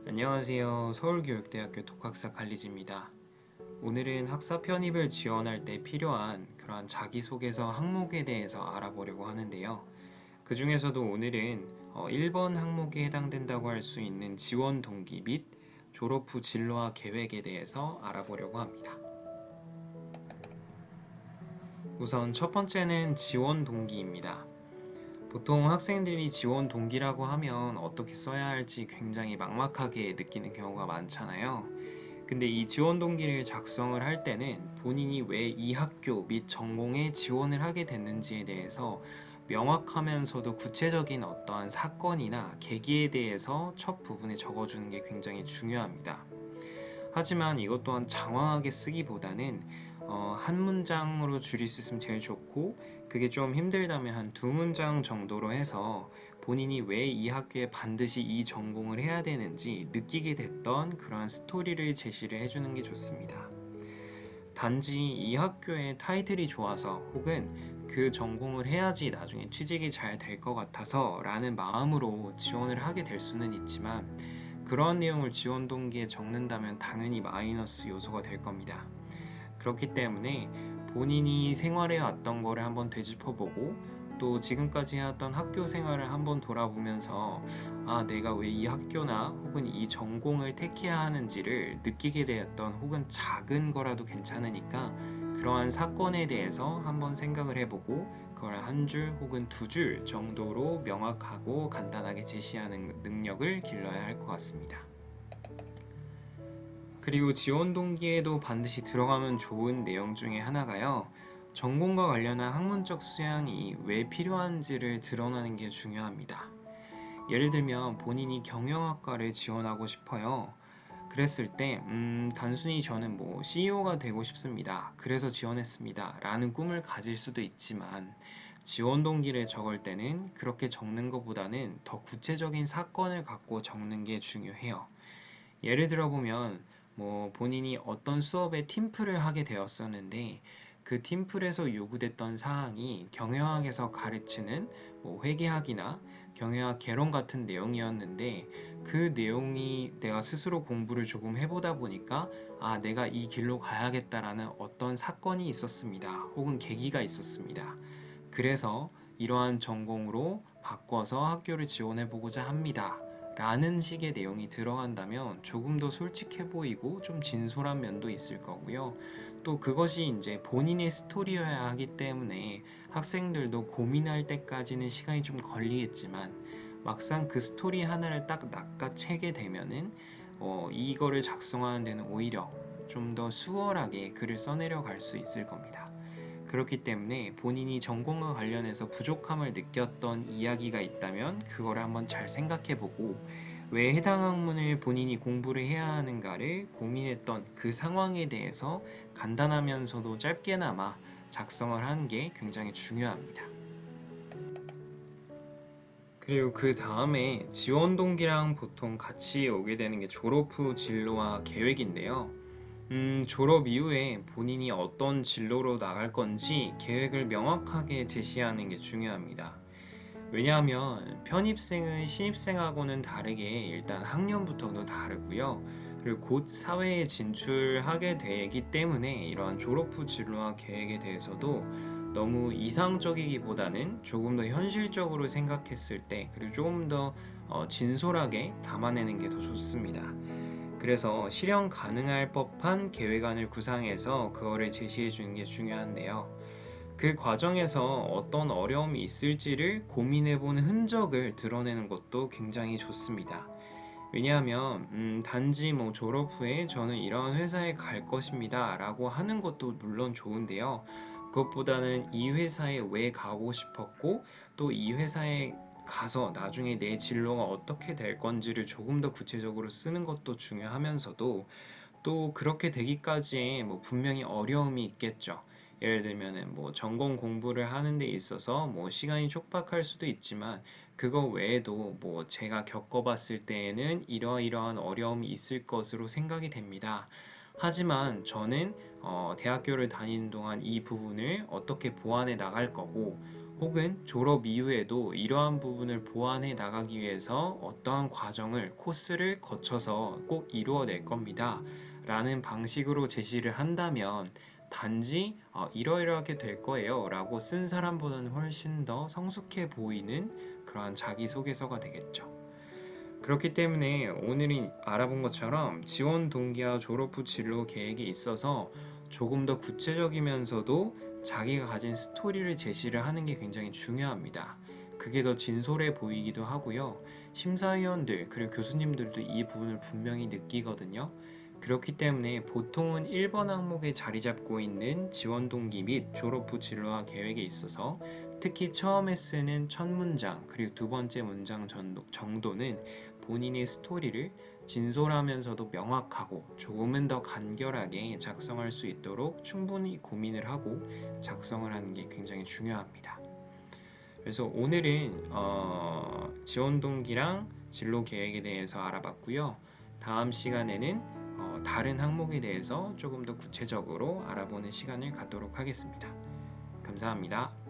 안녕하세요. 서울교육대학교 독학사 칼리지입니다. 오늘은 학사 편입을 지원할 때 필요한 그러한 자기소개서 항목에 대해서 알아보려고 하는데요. 그 중에서도 오늘은 1번 항목에 해당된다고 할 수 있는 지원 동기 및 졸업 후 진로와 계획에 대해서 알아보려고 합니다. 우선 첫 번째는 지원 동기입니다. 보통 학생들이 지원 동기라고 하면 어떻게 써야 할지 굉장히 막막하게 느끼는 경우가 많잖아요. 근데 이 지원 동기를 작성을 할 때는 본인이 왜 이 학교 및 전공에 지원을 하게 됐는지에 대해서 명확하면서도 구체적인 어떠한 사건이나 계기에 대해서 첫 부분에 적어주는 게 굉장히 중요합니다. 하지만 이것 또한 장황하게 쓰기보다는 한 문장으로 줄일 수 있으면 제일 좋고, 그게 좀 힘들다면 한 두 문장 정도로 해서 본인이 왜 이 학교에 반드시 이 전공을 해야 되는지 느끼게 됐던 그러한 스토리를 제시를 해주는 게 좋습니다. 단지 이 학교의 타이틀이 좋아서 혹은 그 전공을 해야지 나중에 취직이 잘 될 것 같아서 라는 마음으로 지원을 하게 될 수는 있지만, 그러한 내용을 지원 동기에 적는다면 당연히 마이너스 요소가 될 겁니다. 그렇기 때문에 본인이 생활해 왔던 거를 한번 되짚어보고, 또 지금까지 해왔던 학교 생활을 한번 돌아보면서 내가 왜 이 학교나 혹은 이 전공을 택해야 하는지를 느끼게 되었던, 혹은 작은 거라도 괜찮으니까 그러한 사건에 대해서 한번 생각을 해보고, 그걸 한 줄 혹은 두 줄 정도로 명확하고 간단하게 제시하는 능력을 길러야 할 것 같습니다. 그리고 지원 동기에도 반드시 들어가면 좋은 내용 중에 하나가요. 전공과 관련한 학문적 수양이 왜 필요한지를 드러나는 게 중요합니다. 예를 들면 본인이 경영학과를 지원하고 싶어요. 그랬을 때 단순히 저는 CEO가 되고 싶습니다. 그래서 지원했습니다. 라는 꿈을 가질 수도 있지만, 지원 동기를 적을 때는 그렇게 적는 것보다는 더 구체적인 사건을 갖고 적는 게 중요해요. 예를 들어보면 본인이 어떤 수업에 팀플을 하게 되었었는데, 그 팀플에서 요구됐던 사항이 경영학에서 가르치는 회계학이나 경영학 개론 같은 내용이었는데, 그 내용이 내가 스스로 공부를 조금 해보다 보니까 내가 이 길로 가야겠다라는 어떤 사건이 있었습니다. 혹은 계기가 있었습니다. 그래서 이러한 전공으로 바꿔서 학교를 지원해 보고자 합니다. 라는 식의 내용이 들어간다면 조금 더 솔직해 보이고 좀 진솔한 면도 있을 거고요. 또 그것이 이제 본인의 스토리여야 하기 때문에 학생들도 고민할 때까지는 시간이 좀 걸리겠지만, 막상 그 스토리 하나를 딱 낚아채게 되면은 이거를 작성하는 데는 오히려 좀 더 수월하게 글을 써내려 갈 수 있을 겁니다. 그렇기 때문에 본인이 전공과 관련해서 부족함을 느꼈던 이야기가 있다면 그거를 한번 잘 생각해보고, 왜 해당 학문을 본인이 공부를 해야 하는가를 고민했던 그 상황에 대해서 간단하면서도 짧게나마 작성을 하는 게 굉장히 중요합니다. 그리고 그 다음에 지원 동기랑 보통 같이 오게 되는 게 졸업 후 진로와 계획인데요. 졸업 이후에 본인이 어떤 진로로 나갈 건지 계획을 명확하게 제시하는 게 중요합니다. 왜냐하면 편입생은 신입생하고는 다르게 일단 학년부터도 다르고요. 그리고 곧 사회에 진출하게 되기 때문에 이러한 졸업 후 진로와 계획에 대해서도 너무 이상적이기보다는 조금 더 현실적으로 생각했을 때, 그리고 조금 더 진솔하게 담아내는 게 더 좋습니다. 그래서 실현 가능할 법한 계획안을 구상해서 그거를 제시해 주는 게 중요한데요. 그 과정에서 어떤 어려움이 있을지를 고민해 본 흔적을 드러내는 것도 굉장히 좋습니다. 왜냐하면 단지 졸업 후에 저는 이런 회사에 갈 것입니다 라고 하는 것도 물론 좋은데요. 그것보다는 이 회사에 왜 가고 싶었고, 또 이 회사에 가서 나중에 내 진로가 어떻게 될 건지를 조금 더 구체적으로 쓰는 것도 중요하면서도, 또 그렇게 되기까지에 분명히 어려움이 있겠죠. 예를 들면은 전공 공부를 하는 데 있어서 시간이 촉박할 수도 있지만, 그거 외에도 제가 겪어봤을 때에는 이러이러한 어려움이 있을 것으로 생각이 됩니다. 하지만 저는 대학교를 다니는 동안 이 부분을 어떻게 보완해 나갈 거고, 혹은 졸업 이후에도 이러한 부분을 보완해 나가기 위해서 어떠한 과정을, 코스를 거쳐서 꼭 이루어낼 겁니다. 라는 방식으로 제시를 한다면 단지 이러이러하게 될 거예요 라고 쓴 사람보다는 훨씬 더 성숙해 보이는 그러한 자기소개서가 되겠죠. 그렇기 때문에 오늘은 알아본 것처럼 지원 동기와 졸업 후 진로 계획에 있어서 조금 더 구체적이면서도 자기가 가진 스토리를 제시를 하는 게 굉장히 중요합니다. 그게 더 진솔해 보이기도 하고요. 심사위원들 그리고 교수님들도 이 부분을 분명히 느끼거든요. 그렇기 때문에 보통은 1번 항목에 자리 잡고 있는 지원 동기 및 졸업 후 진로와 계획에 있어서 특히 처음에 쓰는 첫 문장 그리고 두 번째 문장 정도는 본인의 스토리를 진솔하면서도 명확하고 조금은 더 간결하게 작성할 수 있도록 충분히 고민을 하고 작성을 하는 게 굉장히 중요합니다. 그래서 오늘은 지원 동기랑 진로 계획에 대해서 알아봤고요. 다음 시간에는 다른 항목에 대해서 조금 더 구체적으로 알아보는 시간을 갖도록 하겠습니다. 감사합니다.